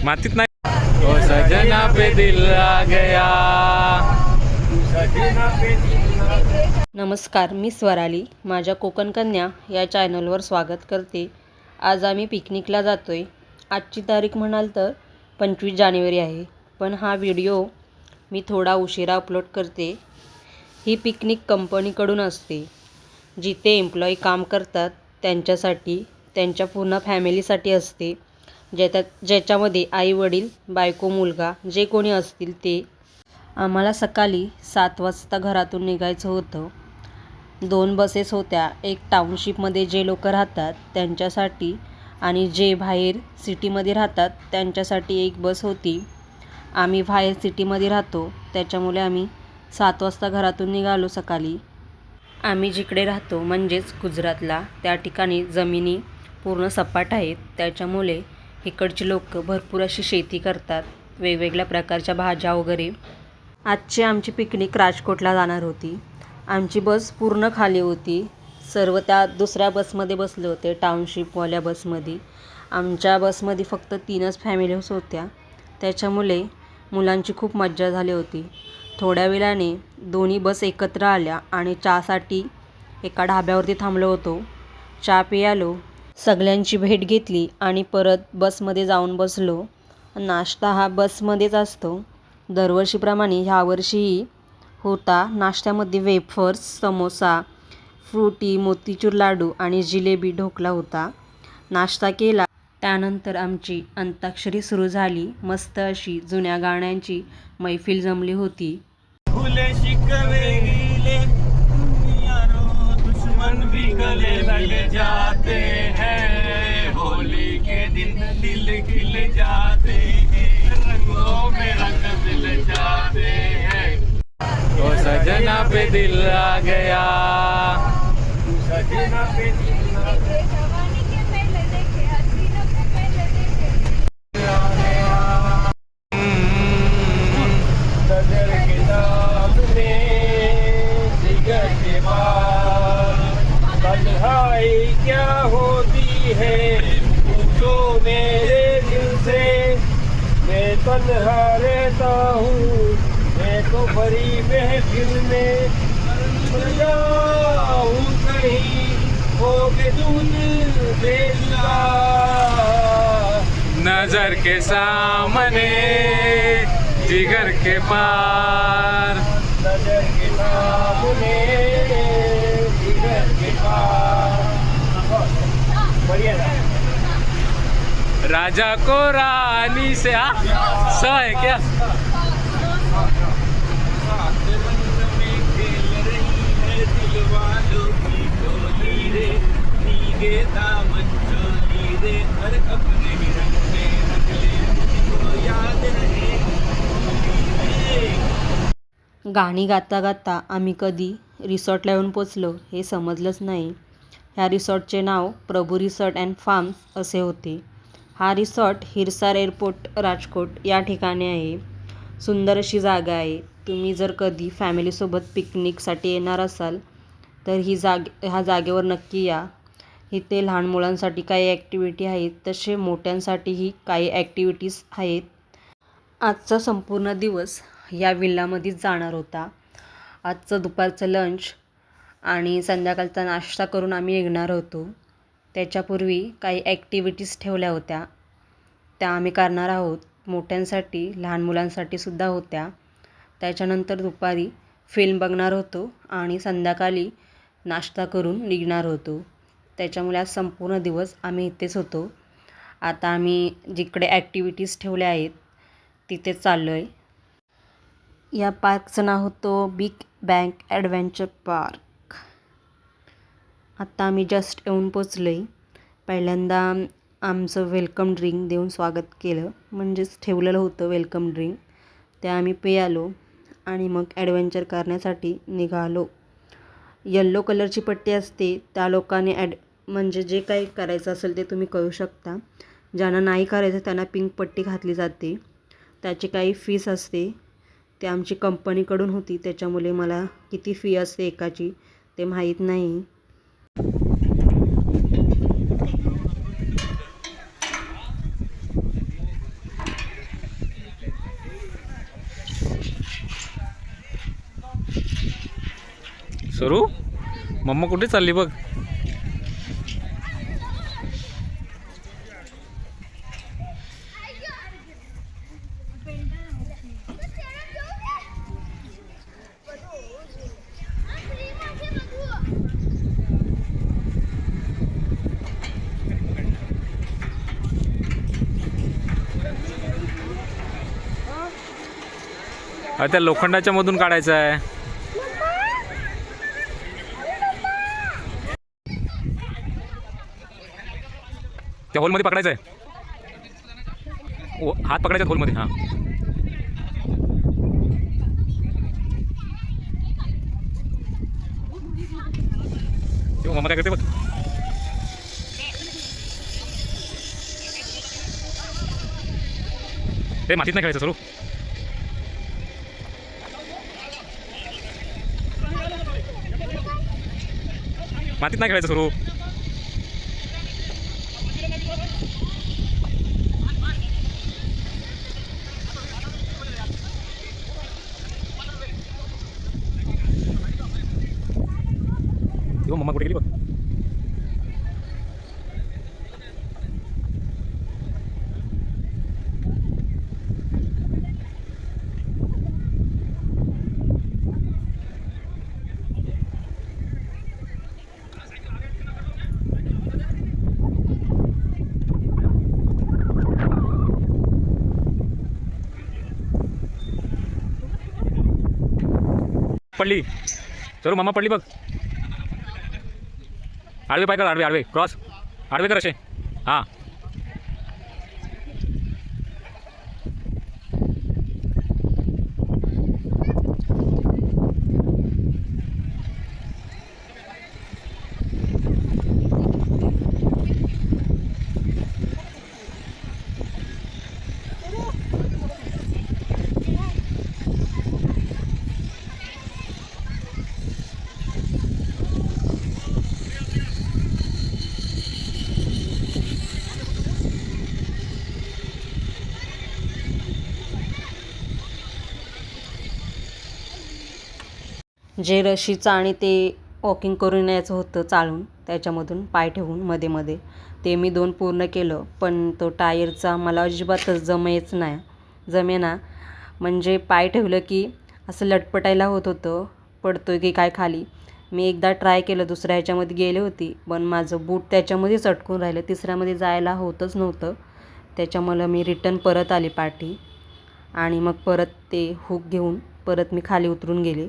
मातीत नाही. ओ सजना पे दिल आ गया. नमस्कार, मी स्वराली. माझ्या कोकण कन्या या चॅनलवर स्वागत करते. आज आम्ही पिकनिकला जातोय. आजची तारीख म्हणाल तर 25 जानेवारी आहे, पण हा व्हिडिओ मी थोडा उशिरा अपलोड करते. ही पिकनिक कंपनीकडून असते, जिथे एम्प्लॉई काम करतात त्यांच्यासाठी, त्यांच्या पूर्ण फॅमिलीसाठी असते. ज्याच्यामध्ये आई वडील, बायको, मुलगा जे कोणी असतील ते. आम्हाला सकाळी 7 वाजता घरातून निघायचं होतं. 2 बसेस होत्या, एक टाउनशिपमध्ये जे लोक राहतात त्यांच्यासाठी आणि जे बाहेर सिटीमध्ये राहतात त्यांच्यासाठी एक बस होती. आम्ही बाहेर सिटीमध्ये राहतो, त्याच्यामुळे आम्ही 7 वाजता घरातून निघालो सकाळी. आम्ही जिकडे राहतो म्हणजेच गुजरातला, त्या ठिकाणी जमिनी पूर्ण सपाट आहेत, त्याच्यामुळे इकडची लोक भरपूर अशी शेती करतात, वेगवेगळ्या प्रकारच्या भाज्या वगैरे. आजची आमची पिकनिक राजकोटला जाणार होती. आमची बस पूर्ण खाली होती. सर्व त्या दुसऱ्या बसमध्ये बसले होते, टाउनशिपवाल्या बसमध्ये. आमच्या बसमध्ये फक्त 3च फॅमिलीज होत्या, त्याच्यामुळे मुलांची खूप मज्जा झाली होती. थोड्या वेळाने दोन्ही बस एकत्र आल्या आणि चहासाठी एका ढाब्यावरती थांबलो होतो. चहा प्यायलो, सगळ्यांची भेट घेतली आणि परत बसमध्ये जाऊन बसलो. नाश्ता हा बसमध्येच असतो. दरवर्षीप्रमाणे ह्यावर्षीही होता. नाश्त्यामध्ये वेफर्स, समोसा, फ्रुटी, मोतीचूर लाडू आणि जिलेबी ढोकळा होता. नाश्ता केला, त्यानंतर आमची अंताक्षरी सुरू झाली. मस्त अशी जुन्या गाण्यांची मैफिल जमली होती. भूले शिकवे गिले यारो दुश्मन भी गले लग जाते हैं, होली के दिन दिल खिल जाते हैं, रंगों में रंग मिल जाते हैं. ओ सजना पे दिल आ गया. सजना पे दिल आ गया. नजर के सामने जिगर के पार तन्हाई क्या होती है, पूछो मेरे दिल से. मैं तन्हा रहता हूँ, मैं तो बड़ी महफिल में जाऊँ कहीं, हो के दूध बेचता. नजर के सामने जिगर के पार. नजर के सामने जिगर के पार. बढ़िया था. राजा को रानी से स है क्या? खेल रही है दिल वालों की टोली रे, नीगे दामन चोली रे, हर अपने ही रंग में रंगले मुझको याद रहे. गाणी गाता गाता आम्ही कधी रिसॉर्टला येऊन पोचलो हे समजलंच नाही. ह्या रिसॉर्टचे नाव प्रभू रिसॉर्ट अँड फार्म्स असे होते. हा रिसॉर्ट हिरसार एअरपोर्ट राजकोट या ठिकाणी आहे. सुंदर अशी जागा आहे. तुम्ही जर कधी फॅमिलीसोबत पिकनिकसाठी येणार असाल तर ह्या जागेवर नक्की या. इथे लहान मुलांसाठी काही ॲक्टिव्हिटी आहेत, तसे मोठ्यांसाठीही काही ॲक्टिव्हिटीज आहेत. आजचा संपूर्ण दिवस या विल्लामध्येच जाणार होता. आजचं दुपारचं लंच आणि संध्याकाळचा नाश्ता करून आम्ही निघणार होतो. त्याच्यापूर्वी काही ॲक्टिव्हिटीज ठेवल्या होत्या, त्या आम्ही करणार आहोत. मोठ्यांसाठी, लहान मुलांसाठी सुद्धा होत्या. त्याच्यानंतर दुपारी फिल्म बघणार होतो आणि संध्याकाळी नाश्ता करून निघणार होतो. त्याच्यामुळे आज संपूर्ण दिवस आम्ही इथेच होतो. आता आम्ही जिकडे ॲक्टिव्हिटीज ठेवल्या आहेत तिथे चाललो आहे. या पार्कचं नाव होतं बिग बँग ॲडव्हेंचर पार्क. आत्ता आम्ही जस्ट येऊन पोचलो आहे. पहिल्यांदा आमचं वेलकम ड्रिंक देऊन स्वागत केलं, म्हणजेच ठेवलेलं होतं वेलकम ड्रिंक, ते आम्ही प्यायलो आणि मग ॲडव्हेंचर करण्यासाठी निघालो. येल्लो कलरची पट्टी असते, त्या लोकांनी म्हणजे जे काही करायचं असेल ते तुम्ही करू शकता. ज्यांना नाही करायचं त्यांना पिंक पट्टी घातली जाते. त्याची काही फीस असते, ती आमची कंपनीकडून होती, त्याच्यामुळे मला किती फी असते एकाची ते माहीत नाही. सरू मम्मा कुठे चालली बघ. त्या लोखंडाच्या मधून काढायचं आहे. त्या होलमध्ये पकडायचं आहे. हात पकडायचा होलमध्ये. हां तेव्हा मम्मा काय करते बघ. ते मातीत नाही खेळायचं सरू. मातीत नाही खेळायचं सुरू. मम्मा कुठे गेली बघ. पडली चलो मम्मा पडली बघ. आडवे पाय कर. आडवे आडवे क्रॉस. आडवे कर असे. हां जे रशीचं आणि ते वॉकिंग करून यायचं होतं चालून, त्याच्यामधून पाय ठेवून मध्ये मध्ये, ते मी 2 पूर्ण केलं. पण तो टायरचा मला अजिबातच जमेना. म्हणजे पाय ठेवलं की असं लटपटायला होत होतं, पडतोय की काय खाली. मी एकदा ट्राय केलं, दुसऱ्या ह्याच्यामध्ये गेले होती, पण माझं बूट त्याच्यामध्येच अटकून राहिलं. तिसऱ्यामध्ये जायला होतच नव्हतं. त्याच्यामुळं मी रिटर्न परत आले पाठी आणि मग परत ते हुक घेऊन परत मी खाली उतरून गेले.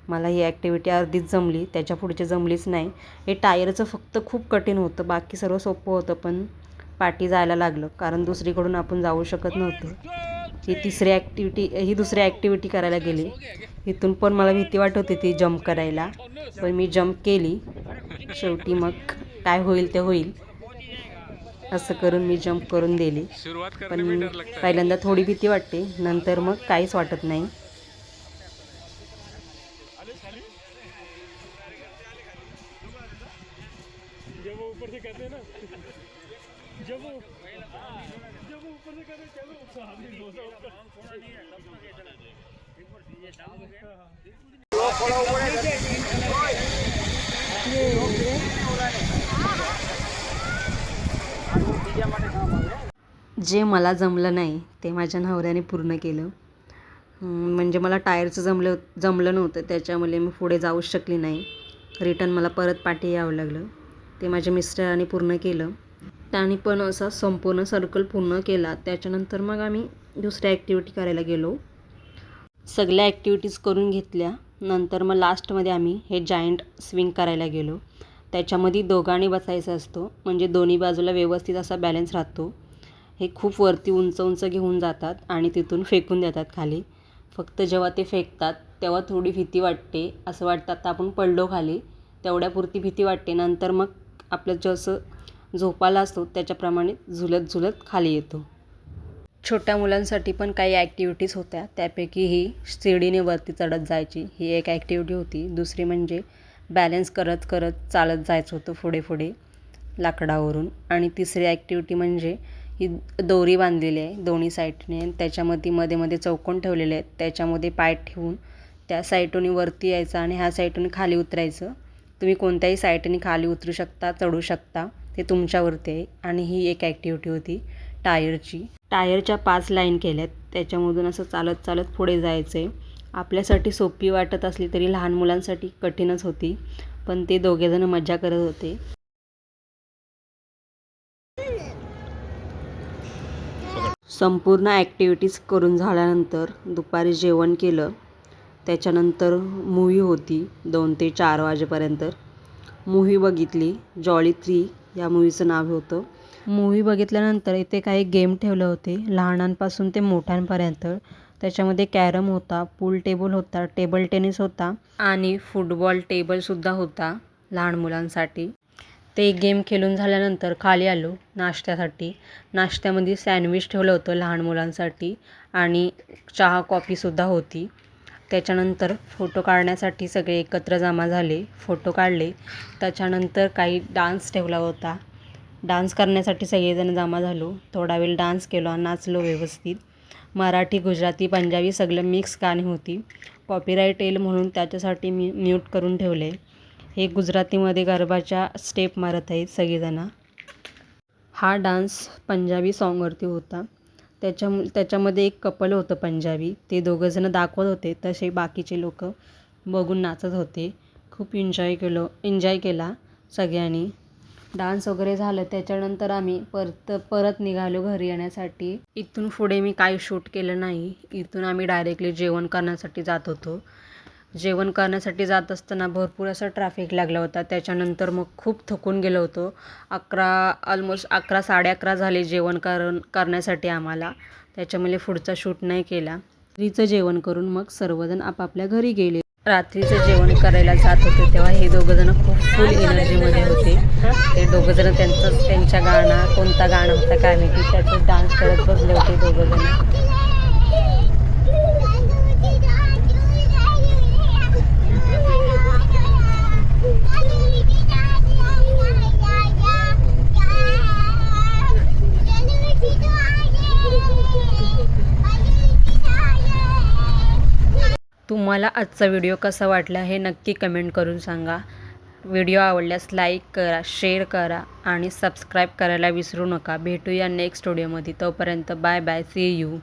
मला ही ॲक्टिव्हिटी अर्धीच जमली, त्याच्या पुढची जमलीच नाही. हे टायरचं फक्त खूप कठीण होतं, बाकी सर्व सोपं होतं, पण पाठी जायला लागलं कारण दुसरीकडून आपण जाऊ शकत नव्हतो. ही दुसरी ॲक्टिव्हिटी करायला गेली. इथून पण मला भीती वाटत होती ती जंप करायला, पण मी जंप केली. शेवटी मग काय होईल ते होईल असं करून मी जंप करून दिली. पण पहिल्यांदा थोडी भीती वाटते, नंतर मग काहीच वाटत नाही. जे मला जमलं नाही ते माझ्या नवऱ्याने पूर्ण केलं. म्हणजे मला टायरचं जमलं नव्हतं, त्याच्यामुळे मी पुढे जाऊच शकली नाही. रिटर्न मला परत पाठी यावं लागलं. ते माझ्या मिस्टरांनी पूर्ण केलं. त्याने पण असा संपूर्ण सर्कल पूर्ण केला. त्याच्यानंतर मग आम्ही दुसऱ्या ॲक्टिव्हिटी करायला गेलो. सगळ्या ॲक्टिव्हिटीज करून घेतल्या. नंतर मग लास्टमध्ये आम्ही हे जायंट स्विंग करायला गेलो. त्याच्यामध्ये दोघांनी बसायचं असतो, म्हणजे दोन्ही बाजूला व्यवस्थित असा बॅलन्स राहतो. हे खूप वरती उंच उंच घेऊन जातात आणि तिथून फेकून देतात खाली. फक्त जेव्हा ते फेकतात तेव्हा थोडी भीती वाटते, असं वाटतं आता आपण पडलो खाली, तेवढ्यापुरती भीती वाटते. नंतर मग आपलं जसं झोपाला असतो त्याच्याप्रमाणे झुलत झुलत खाली येतो. छोट्या मुलांसाठी पण काही ॲक्टिव्हिटीज होत्या, त्यापैकी ही शिडीने वरती चढत जायची, ही एक ॲक्टिव्हिटी होती. दुसरी म्हणजे बॅलन्स करत करत चालत जायचं होतं पुढे पुढे लाकडावरून. आणि तिसरी ॲक्टिव्हिटी म्हणजे ही दोरी बांधलेली आहे दोन्ही साईडने, त्याच्यामध्ये मध्ये मध्ये चौकोन ठेवलेले आहेत, त्याच्यामध्ये पाय ठेवून त्या साईडून वरती यायचं आणि ह्या साईडून खाली उतरायचं. तुम्ही कोणत्याही साईडने खाली उतरू शकता, चढू शकता, ते तुमच्यावरती आहे. आणि ही एक ॲक्टिव्हिटी होती टायरची. टायरच्या 5 लाईन केल्यात, त्याच्यामधून असं चालत चालत पुढे जायचं आहे. आपल्यासाठी सोपी वाटत असली तरी लहान मुलांसाठी कठीणच होती, पण ते दोघेजण मजा करत होते. संपूर्ण ॲक्टिव्हिटीज करून झाल्यानंतर दुपारी जेवण केलं. त्याच्यानंतर मूव्ही होती 2 ते 4 वाजेपर्यंत. मूव्ही बघितली. जॉली 3 या मूव्हीचं नाव होतं. मूव्ही बघितल्यानंतर इथे काही गेम ठेवले होते लहानांपासून ते मोठ्यांपर्यंत. त्याच्यामध्ये कॅरम होता, पूल टेबल होता, टेबल टेनिस होता आणि फुटबॉल टेबलसुद्धा होता लहान मुलांसाठी. ते गेम खेळून झाल्यानंतर खाली आलो नाश्त्यासाठी. नाश्त्यामध्ये सँडविच ठेवलं होतं लहान मुलांसाठी आणि चहा कॉफीसुद्धा होती. त्याच्यानंतर फोटो काढण्यासाठी सगळे एकत्र जमा झाले, फोटो काढले. त्याच्यानंतर काही डान्स ठेवला होता. डान्स करण्यासाठी सगळेजण जमा झालो. थोडा वेळ डान्स केला, नाचलो व्यवस्थित. मराठी, गुजराती, पंजाबी सगळं मिक्स गाणी होती. कॉपीराईट येईल म्हणून त्याच्यासाठी मी म्यूट करून ठेवले. हे गुजरातीमध्ये गरबाच्या स्टेप मारत आहेत सगळेजण. हा डान्स पंजाबी सॉन्गवरती होता. त्याच्यामध्ये एक कपल होतं पंजाबी, ते दोघंजणं दाखवत होते, तसे बाकीचे लोक बघून नाचत होते. खूप एन्जॉय केला सगळ्यांनी. डान्स वगैरे झालं. त्याच्यानंतर आम्ही परत निघालो घरी येण्यासाठी. इथून पुढे मी काही शूट केलं नाही. इथून आम्ही डायरेक्टली जेवण करण्यासाठी जात होतो. जेवण करण्यासाठी जात असताना भरपूर असं ट्रॅफिक लागला होता. त्याच्यानंतर मग खूप थकून गेलो होतो. ऑलमोस्ट 11, 11:30 झाले जेवण करण्यासाठी आम्हाला. त्याच्यामुळे पुढचा शूट नाही केला. रात्रीचं जेवण करून मग सर्वजण आपापल्या घरी गेले. रात्रीचं जेवण करायला जात होते तेव्हा हे दोघंजण खूप फुल एनर्जीमध्ये होते. ते दोघंजण त्यांच्या गाणं, कोणता गाणं होता काय माहिती, त्याचं डान्स करत बसले होते दोघंजण. तुम्हाला आजचा व्हिडिओ कसा वाटला हे नक्की कमेंट करून सांगा. व्हिडिओ आवडल्यास लाईक करा, शेअर करा आणि सबस्क्राईब करायला विसरू नका. भेटूया नेक्स्ट व्हिडिओमध्ये. तोपर्यंत बाय बाय, सी यू.